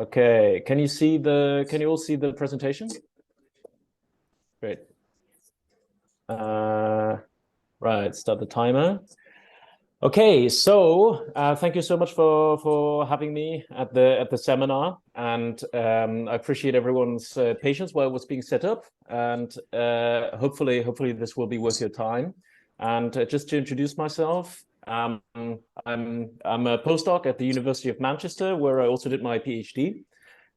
Okay, can you all see the presentation? Great. Right, start the timer. Okay, so thank you so much for having me at the seminar, and I appreciate everyone's patience while it was being set up, and hopefully this will be worth your time. And just to introduce myself, I'm a postdoc at the University of Manchester, where I also did my PhD,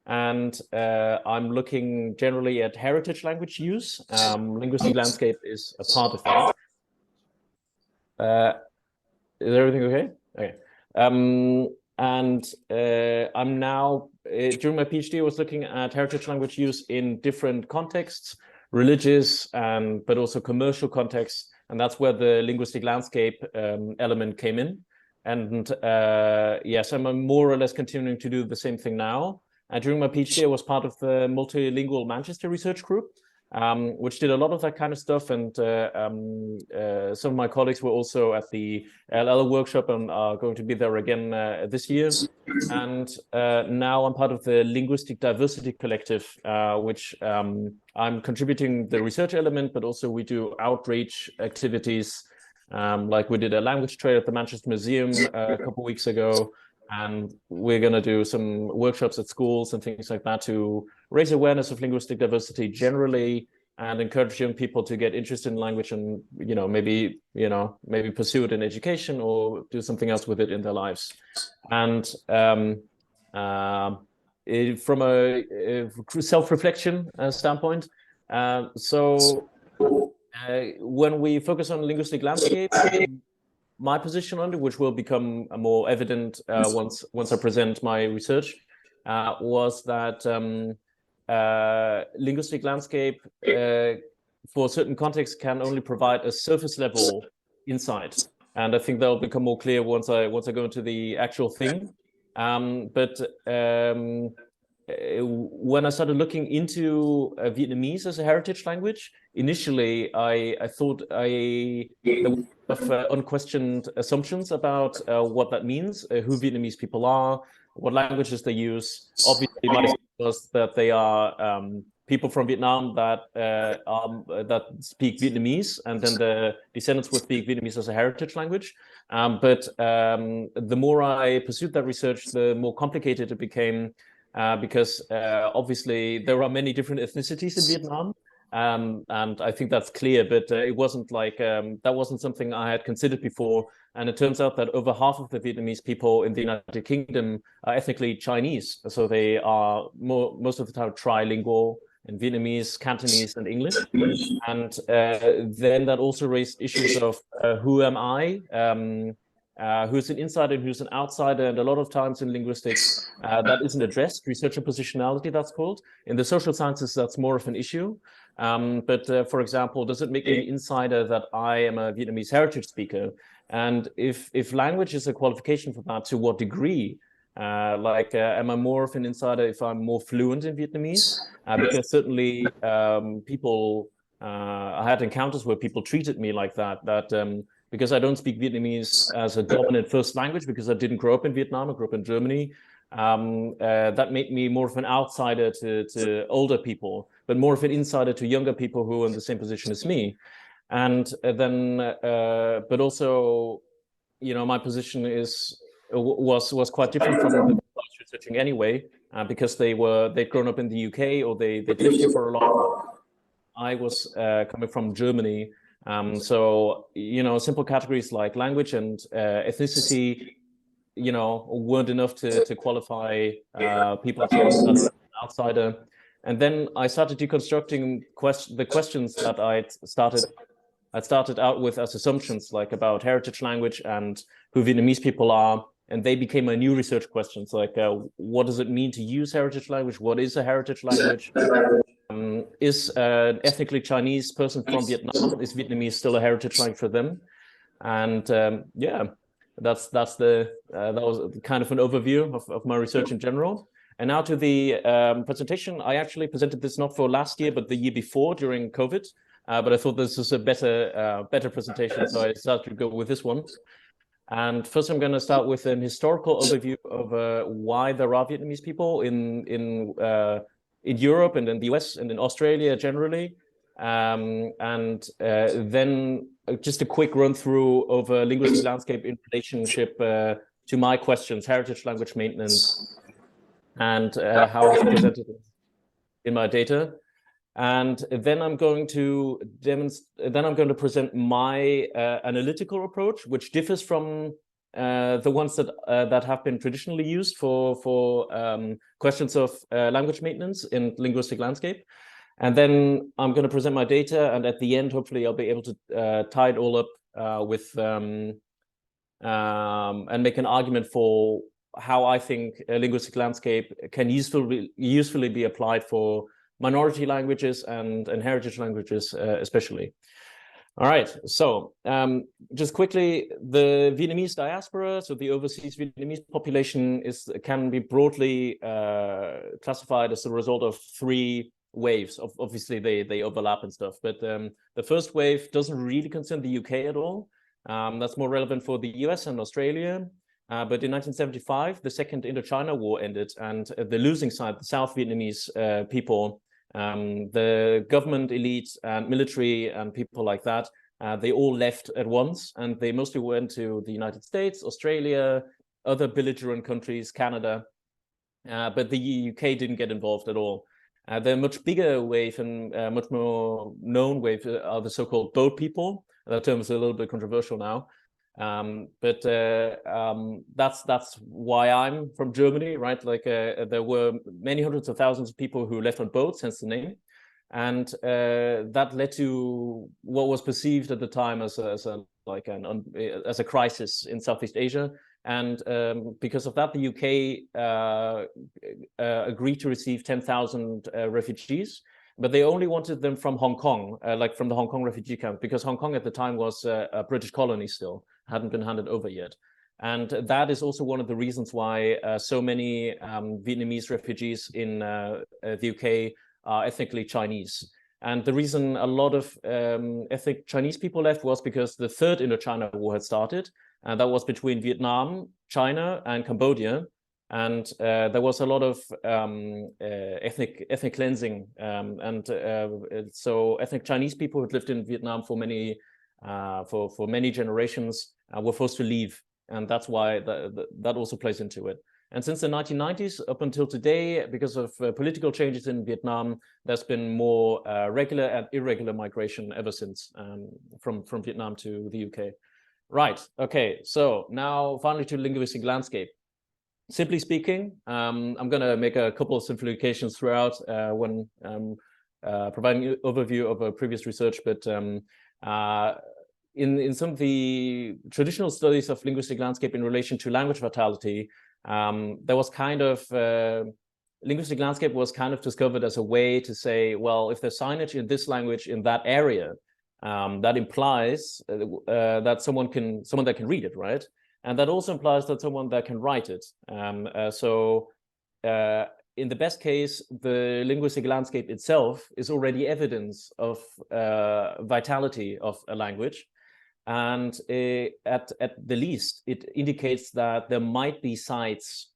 and I'm looking generally at heritage language use. Linguistic Landscape is a part of that. Is everything okay? Okay. And I'm now, during my PhD, I was looking at heritage language use in different contexts, religious, but also commercial contexts. And that's where the linguistic landscape element came in. And yes, I'm more or less continuing to do the same thing now. And during my PhD, I was part of the Multilingual Manchester Research Group, which did a lot of that kind of stuff. And some of my colleagues were also at the LL workshop and are going to be there again this year. And now I'm part of the Linguistic Diversity Collective, which I'm contributing the research element, but also we do outreach activities. Like we did a language trail at the Manchester Museum a couple of weeks ago. And we're going to do some workshops at schools and things like that to raise awareness of linguistic diversity generally and encourage young people to get interested in language and, maybe pursue it in education or do something else with it in their lives. And from a self-reflection standpoint, when we focus on linguistic landscape, my position on it, which will become more evident once I present my research, was that linguistic landscape for certain contexts can only provide a surface level insight, and I think that will become more clear once I go into the actual thing. But when I started looking into Vietnamese as a heritage language, initially I thought there were unquestioned assumptions about what that means, who Vietnamese people are, what languages they use. Obviously, my assumption was that they are people from Vietnam that speak Vietnamese, and then the descendants would speak Vietnamese as a heritage language. But the more I pursued that research, the more complicated it became. Because obviously there are many different ethnicities in Vietnam, and I think that's clear, but it wasn't like, that wasn't something I had considered before. And it turns out that over half of the Vietnamese people in the United Kingdom are ethnically Chinese. So they are most of the time trilingual in Vietnamese, Cantonese, and English. And then that also raised issues of who am I? Who's an insider and who's an outsider, and a lot of times in linguistics that isn't addressed. Researcher positionality, that's called. In the social sciences, that's more of an issue. But for example, does it make me an insider that I am a Vietnamese heritage speaker? And if language is a qualification for that, to what degree? Am I more of an insider if I'm more fluent in Vietnamese? Because certainly people, I had encounters where people treated me like that, because I don't speak Vietnamese as a dominant first language, because I didn't grow up in Vietnam, I grew up in Germany. That made me more of an outsider to older people, but more of an insider to younger people who are in the same position as me. And then, but also, my position was quite different from the people I was researching anyway, because they'd grown up in the UK or they'd lived here for a long time. I was coming from Germany. So, simple categories like language and ethnicity, weren't enough to qualify people as an outsider. And then I started deconstructing the questions that I started out with as assumptions, like about heritage language and who Vietnamese people are. And they became my new research questions, like what does it mean to use heritage language? What is a heritage language? Is an ethnically Chinese person from Vietnam, is Vietnamese still a heritage language for them? And yeah, that was kind of an overview of my research in general. And now to the presentation. I actually presented this not for last year, but the year before during COVID. But I thought this was a better presentation, so I decided to go with this one. And first, I'm going to start with an historical overview of why there are Vietnamese people in Europe and in the US and in Australia generally. And then just a quick run through of a linguistic landscape in relationship to my questions, heritage language maintenance, and how it's presented in my data. And then I'm going to present my analytical approach, which differs from the ones that have been traditionally used for questions of language maintenance in linguistic landscape. And then I'm going to present my data, and at the end, hopefully, I'll be able to tie it all up with and make an argument for how I think a linguistic landscape can usefully be applied for minority languages and heritage languages, especially. All right, so just quickly, the Vietnamese diaspora, so the overseas Vietnamese population can be broadly classified as the result of three waves. Obviously, they overlap and stuff, but the first wave doesn't really concern the UK at all. That's more relevant for the US and Australia. But in 1975, the Second Indochina War ended, and the losing side, the South Vietnamese people, the government elite and military and people like that, they all left at once, and they mostly went to the United States, Australia, other belligerent countries, Canada, but the UK didn't get involved at all. The much bigger wave and much more known wave are the so-called boat people. That term is a little bit controversial now. But that's why I'm from Germany, right? Like there were many hundreds of thousands of people who left on boats, hence the name, and that led to what was perceived at the time as a crisis in Southeast Asia. And because of that, the UK agreed to receive 10,000 refugees. But they only wanted them from Hong Kong, like from the Hong Kong refugee camp, because Hong Kong at the time was a British colony still, hadn't been handed over yet. And that is also one of the reasons why so many Vietnamese refugees in the UK are ethnically Chinese. And the reason a lot of ethnic Chinese people left was because the Third Indochina War had started, and that was between Vietnam, China, and Cambodia. And there was a lot of ethnic cleansing, so ethnic Chinese people who lived in Vietnam for many generations were forced to leave, and that's why that also plays into it. And since the 1990s up until today, because of political changes in Vietnam, there's been more regular and irregular migration ever since from Vietnam to the UK. Right. Okay. So now finally to linguistic landscape. Simply speaking, I'm going to make a couple of simplifications throughout when providing an overview of previous research, but in some of the traditional studies of linguistic landscape in relation to language vitality, there was kind of linguistic landscape was kind of discovered as a way to say, well, if there's signage in this language in that area, that implies that someone that can read it, right? And that also implies that someone that can write it. So in the best case, the linguistic landscape itself is already evidence of vitality of a language. And at the least, it indicates that there might be sites,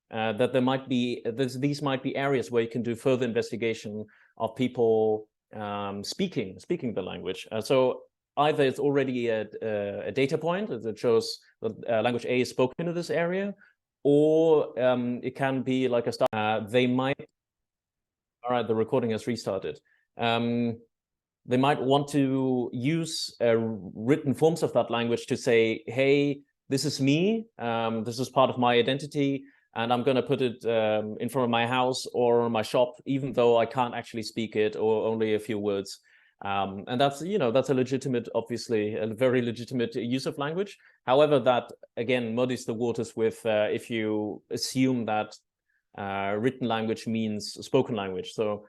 these might be areas where you can do further investigation of people speaking the language. So either it's already a data point that shows that language A is spoken in this area, or it can be like a start. They might. All right, the recording has restarted. They might want to use written forms of that language to say, hey, this is me, this is part of my identity, and I'm going to put it in front of my house or my shop, even though I can't actually speak it or only a few words. And that's, that's a legitimate, obviously, a very legitimate use of language. However, that, again, muddies the waters with if you assume that written language means spoken language. So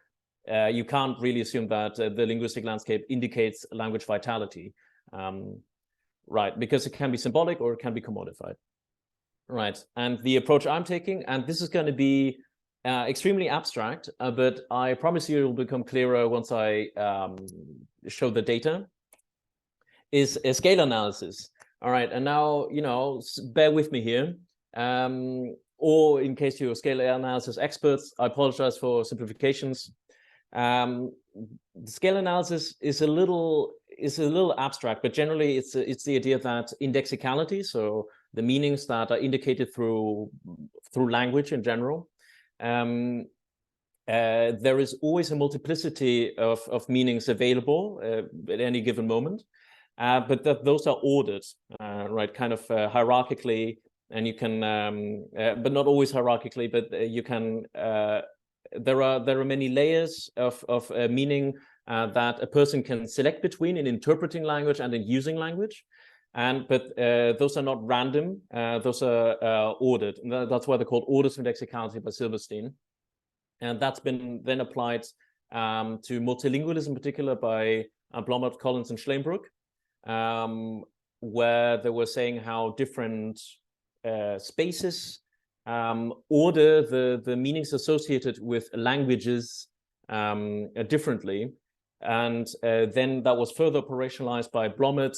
you can't really assume that the linguistic landscape indicates language vitality, right? Because it can be symbolic or it can be commodified, right? And the approach I'm taking, and this is going to be extremely abstract, but I promise you it will become clearer once I show the data, is a scale analysis. All right, and now, bear with me here. Or in case you're scale analysis experts, I apologize for simplifications. The scale analysis is a little abstract, but generally it's the idea that indexicality, so the meanings that are indicated through language in general, there is always a multiplicity of meanings available at any given moment, but those are ordered, right, kind of hierarchically, and you can, but not always hierarchically, but you can. There are many layers of meaning that a person can select between in interpreting language and in using language, but those are not random. Those are ordered. And that's why they're called orders of indexicality by Silverstein. And that's been then applied to multilingualism, in particular by Blomert, Collins, and Schlembrook, where they were saying how different spaces order the meanings associated with languages differently. And then that was further operationalized by Blomert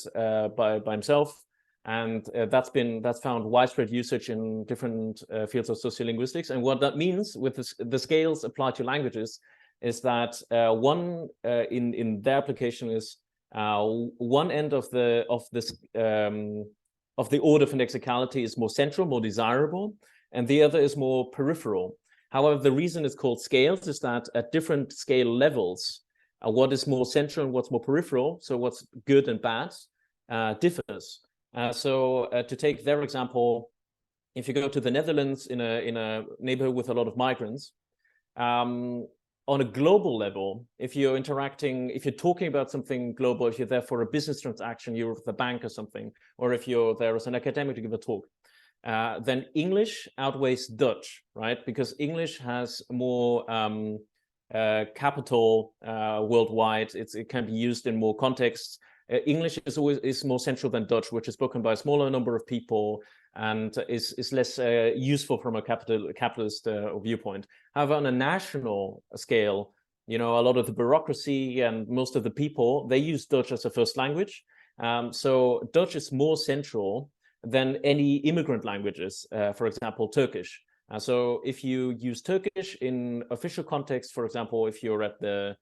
by himself. And that's found widespread usage in different fields of sociolinguistics. And what that means with the scales applied to languages is that one in their application is one end of the order of indexicality is more central, more desirable, and the other is more peripheral. However, the reason it's called scales is that at different scale levels, what is more central and what's more peripheral, so what's good and bad, differs. So to take their example, if you go to the Netherlands in a neighborhood with a lot of migrants, on a global level, if you're talking about something global, if you're there for a business transaction, you're with a bank or something, or if you're there as an academic to give a talk, then English outweighs Dutch, right? Because English has more capital worldwide. It can be used in more contexts. English is more central than Dutch, which is spoken by a smaller number of people and is less useful from a capitalist viewpoint. However, on a national scale, a lot of the bureaucracy and most of the people, they use Dutch as a first language. So Dutch is more central than any immigrant languages, for example, Turkish. So if you use Turkish in official context, for example, if you're at the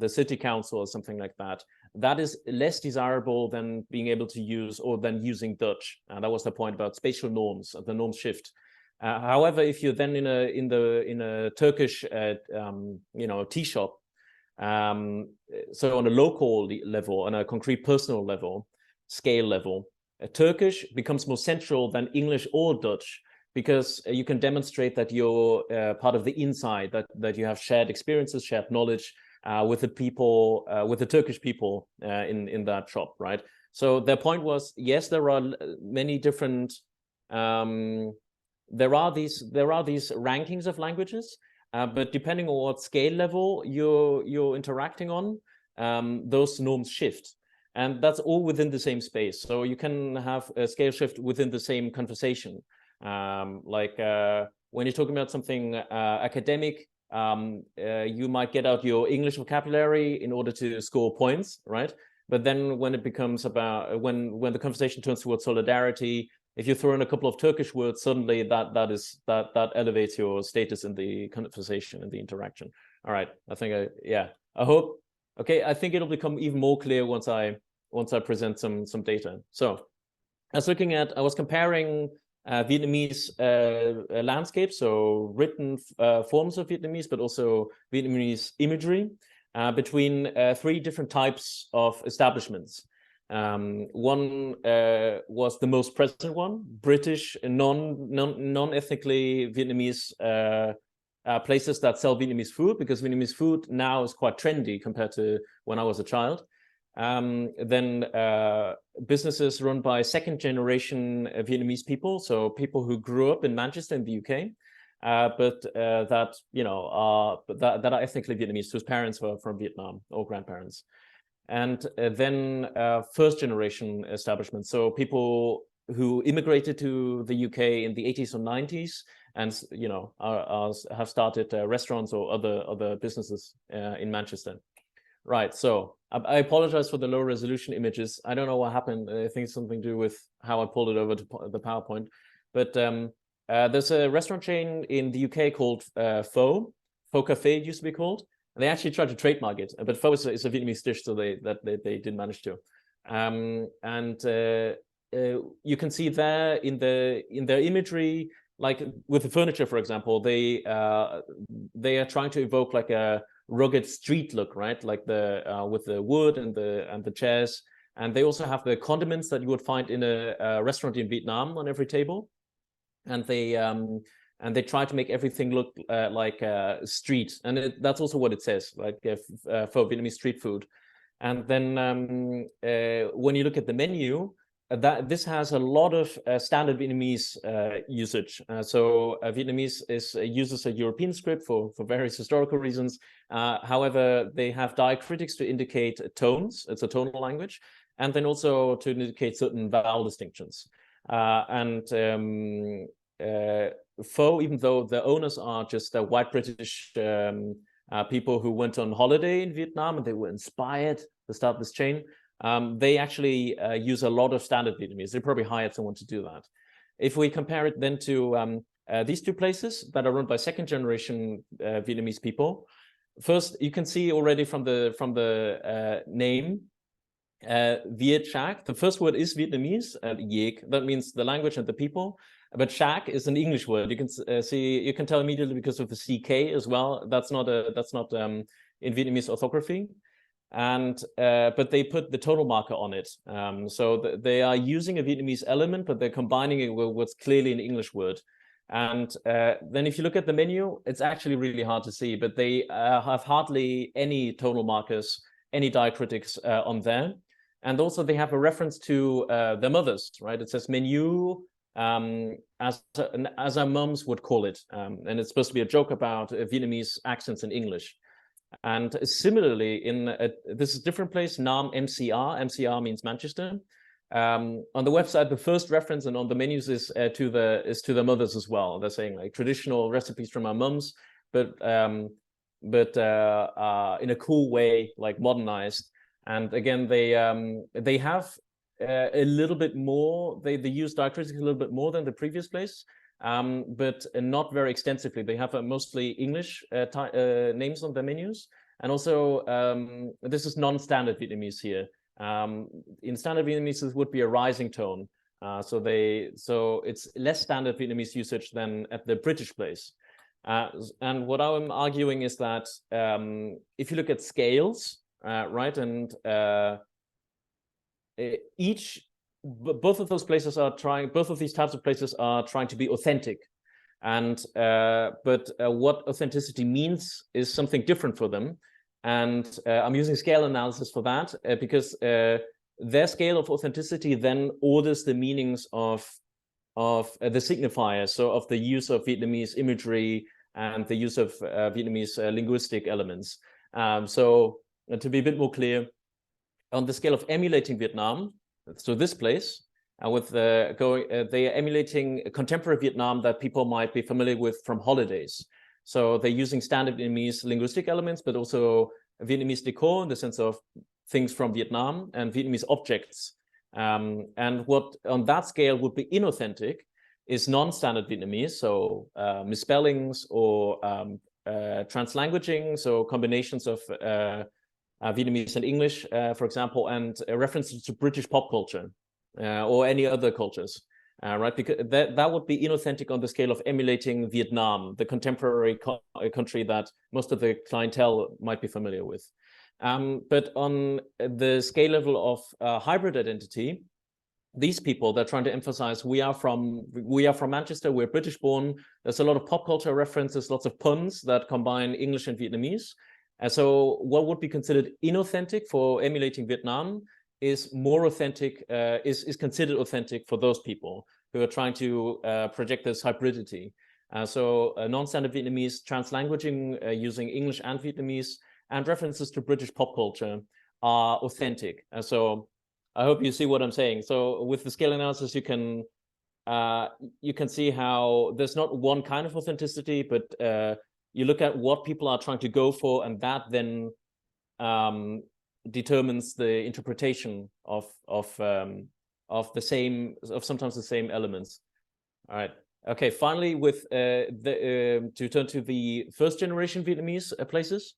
city council or something like that, that is less desirable than being able to use or than using Dutch. That was the point about spatial norms. The norms shift. However, if you're then in a Turkish tea shop, so on a local level, on a concrete personal level, scale level, Turkish becomes more central than English or Dutch, because you can demonstrate that you're part of the inside, that you have shared experiences, shared knowledge with the people, with the Turkish people in that shop, right? So their point was, yes, there are many different. There are these rankings of languages, but depending on what scale level you're interacting on, those norms shift. And that's all within the same space. So you can have a scale shift within the same conversation. When you're talking about something academic, you might get out your English vocabulary in order to score points, right? But then when it becomes about when the conversation turns towards solidarity, if you throw in a couple of Turkish words, suddenly that elevates your status in the conversation and the interaction. All right, I think I hope. Okay, I think it'll become even more clear once I present some data. So I was comparing Vietnamese landscape, so written forms of Vietnamese, but also Vietnamese imagery between three different types of establishments. One was the most present one, British, non-ethnically Vietnamese places that sell Vietnamese food, because Vietnamese food now is quite trendy compared to when I was a child. Then businesses run by second-generation Vietnamese people, so people who grew up in Manchester in the UK, but that are ethnically Vietnamese, whose parents were from Vietnam or grandparents. And then first-generation establishments, so people who immigrated to the UK in the 80s or 90s, and have started restaurants or other businesses in Manchester. Right. So I apologize for the low resolution images. I don't know what happened. I think it's something to do with how I pulled it over to the PowerPoint. But there's a restaurant chain in the UK called Pho Cafe, it used to be called. And they actually tried to trademark it, but pho is a Vietnamese dish, so they didn't manage to. You can see there in their imagery, like with the furniture, for example, they are trying to evoke like a rugged street look, right? Like with the wood and the chairs. And they also have the condiments that you would find in a restaurant in Vietnam on every table. And they try to make everything look like street, and that's also what it says, like for Vietnamese street food. And then when you look at the menu, this has a lot of standard Vietnamese usage. So Vietnamese uses a European script for various historical reasons. However, they have diacritics to indicate tones. It's a tonal language, and then also to indicate certain vowel distinctions. Pho, even though the owners are just white British people who went on holiday in Vietnam and they were inspired to start this chain, they actually use a lot of standard Vietnamese. They probably hired someone to do that. If we compare it then to these two places that are run by second generation Vietnamese people, first you can see already from the name Viet Shack. The first word is Vietnamese, Yek. That means the language and the people. But shack is an English word. You can see, you can tell immediately because of the CK as well. That's not in Vietnamese orthography. And but they put the tonal marker on it. So they are using a Vietnamese element, but they're combining it with what's clearly an English word. And then if you look at the menu, it's actually really hard to see, but they have hardly any tonal markers, any diacritics on there. And also they have a reference to their mothers, right? It says menu, as our mums would call it. And it's supposed to be a joke about Vietnamese accents in English. And similarly, this is a different place, Nam MCR. MCR means Manchester. On the website, the first reference and on the menus is to the mothers as well. They're saying like traditional recipes from our mums, but in a cool way, like modernized. And again, they have a little bit more. They use diacritics a little bit more than the previous place, but not very extensively. They have mostly English names on their menus, and also this is non-standard Vietnamese here. In standard Vietnamese, this would be a rising tone. So it's less standard Vietnamese usage than at the British place. And what I'm arguing is that if you look at scales, right, and both of those places are trying, both of these types of places are trying to be authentic. And but what authenticity means is something different for them. And I'm using scale analysis for that because their scale of authenticity then orders the meanings of the signifiers, so of the use of Vietnamese imagery and the use of Vietnamese linguistic elements. So to be a bit more clear, on the scale of emulating Vietnam, so this place, with they are emulating contemporary Vietnam that people might be familiar with from holidays. So they're using standard Vietnamese linguistic elements, but also Vietnamese decor in the sense of things from Vietnam and Vietnamese objects. And what on that scale would be inauthentic is non-standard Vietnamese, so misspellings or translanguaging, so combinations of Vietnamese and English, for example, and references to British pop culture or any other cultures, right? Because that would be inauthentic on the scale of emulating Vietnam, the contemporary country that most of the clientele might be familiar with. But on the scale level of hybrid identity, these people, they're trying to emphasize we are from Manchester, we're British born. There's a lot of pop culture references, lots of puns that combine English and Vietnamese. And so what would be considered inauthentic for emulating Vietnam is more authentic, is considered authentic for those people who are trying to project this hybridity. So non-standard Vietnamese translanguaging using English and Vietnamese and references to British pop culture are authentic. So I hope you see what I'm saying. So with the scale analysis, you can see how there's not one kind of authenticity, but you look at what people are trying to go for, and that then determines the interpretation of sometimes the same elements. All right. Okay. Finally, with to turn to the first generation Vietnamese places,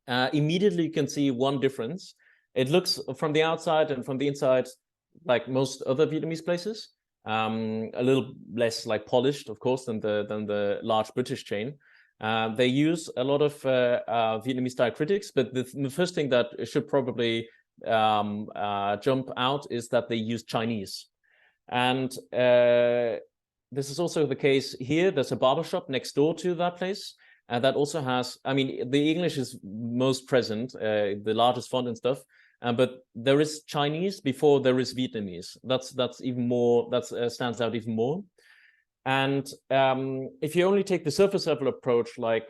immediately you can see one difference. It looks from the outside and from the inside like most other Vietnamese places, a little less like polished, of course, than the large British chain. They use a lot of Vietnamese diacritics, but the first thing that should probably jump out is that they use Chinese. And this is also the case here. There's a barbershop next door to that place. And that also has, I mean, the English is most present, the largest font and stuff. But there is Chinese before there is Vietnamese. That's even more, that stands out even more. And if you only take the surface level approach, like,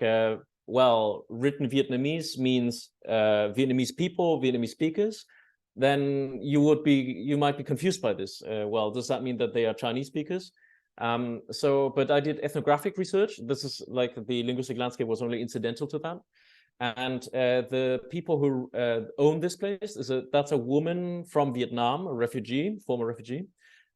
well, written Vietnamese means Vietnamese people, Vietnamese speakers, then you might be confused by this. Well, does that mean that they are Chinese speakers? But I did ethnographic research. This is like the linguistic landscape was only incidental to that. And the people who own this place, that's a woman from Vietnam, a refugee, former refugee,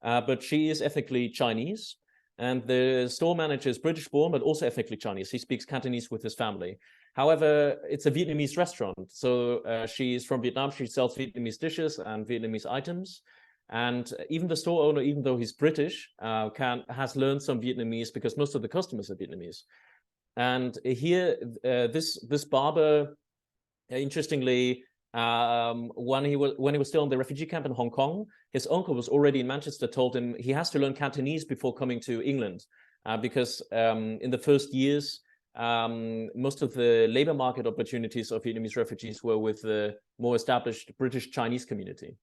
but she is ethnically Chinese. And the store manager is British born, but also ethnically Chinese. He speaks Cantonese with his family. However, it's a Vietnamese restaurant. So she's from Vietnam. She sells Vietnamese dishes and Vietnamese items. And even the store owner, even though he's British, has learned some Vietnamese because most of the customers are Vietnamese. And here, this barber, interestingly, when he was still in the refugee camp in Hong Kong, his uncle was already in Manchester, told him he has to learn Cantonese before coming to England, because in the first years, most of the labor market opportunities of Vietnamese refugees were with the more established British Chinese community.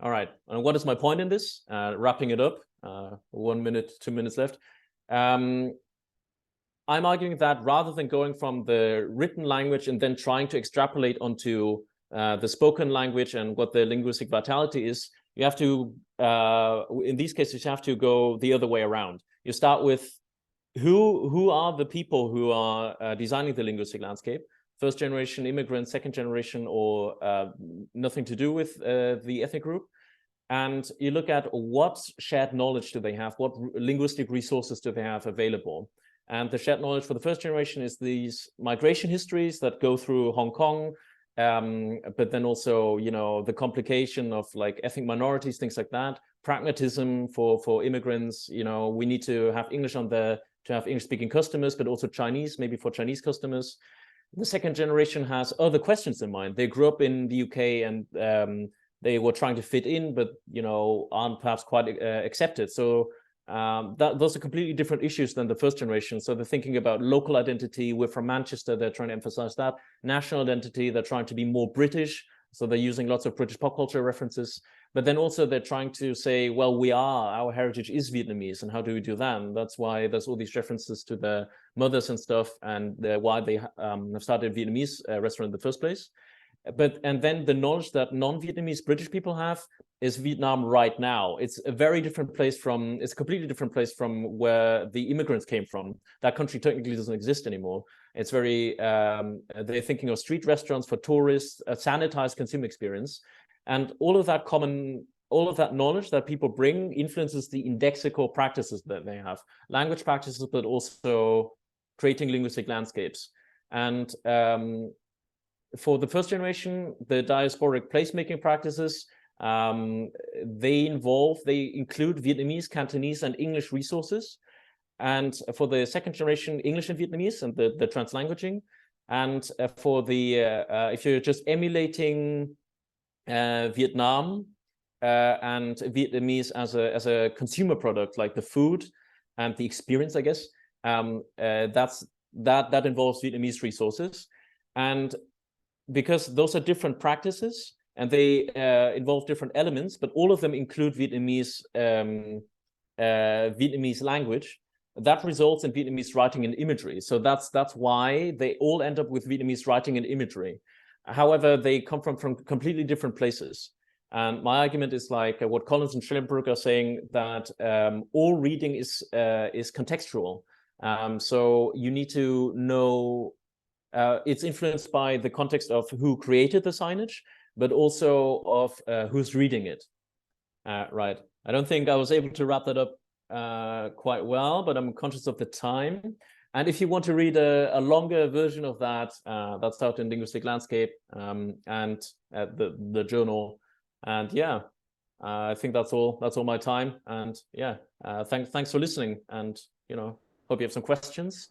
All right, and what is my point in this? Wrapping it up, 1 minute, 2 minutes left. I'm arguing that rather than going from the written language and then trying to extrapolate onto the spoken language and what the linguistic vitality is, you have to, in these cases, you have to go the other way around. You start with who are the people who are designing the linguistic landscape? First generation immigrants, second generation, or nothing to do with the ethnic group. And you look at what shared knowledge do they have? What linguistic resources do they have available? And the shared knowledge for the first generation is these migration histories that go through Hong Kong, but then also, you know, the complication of like ethnic minorities, things like that. Pragmatism for immigrants, you know, we need to have English on there to have English-speaking customers, but also Chinese, maybe for Chinese customers. The second generation has other questions in mind. They grew up in the UK and they were trying to fit in, but, you know, aren't perhaps quite accepted. So those are completely different issues than the first generation. So they're thinking about local identity. We're from Manchester. They're trying to emphasize that. National identity. They're trying to be more British. So they're using lots of British pop culture references. But then also they're trying to say, well, our heritage is Vietnamese. And how do we do that? And that's why there's all these references to the mothers and stuff, and why they have started a Vietnamese restaurant in the first place. And then the knowledge that non-Vietnamese British people have is Vietnam right now. It's a very different place it's a completely different place from where the immigrants came from. That country technically doesn't exist anymore. It's very, they're thinking of street restaurants for tourists, a sanitized consumer experience. And all of that knowledge that people bring influences the indexical practices that they have. Language practices, but also creating linguistic landscapes. And for the first generation, the diasporic placemaking practices, they include Vietnamese, Cantonese, and English resources. And for the second generation, English and Vietnamese and the translanguaging. And for the, if you're just emulating Vietnam and Vietnamese as a consumer product, like the food and the experience, I guess, that involves Vietnamese resources. And because those are different practices and they involve different elements, but all of them include Vietnamese language, that results in Vietnamese writing and imagery. So that's why they all end up with Vietnamese writing and imagery. However, they come from completely different places. And my argument is like what Collins and Schellenberg are saying, that all reading is contextual. So you need to know it's influenced by the context of who created the signage, but also of who's reading it. Right. I don't think I was able to wrap that up quite well, but I'm conscious of the time. And if you want to read a longer version of that, that's out in Linguistic Landscape and the journal. And yeah, I think that's all my time. And yeah, thanks for listening. And hope you have some questions.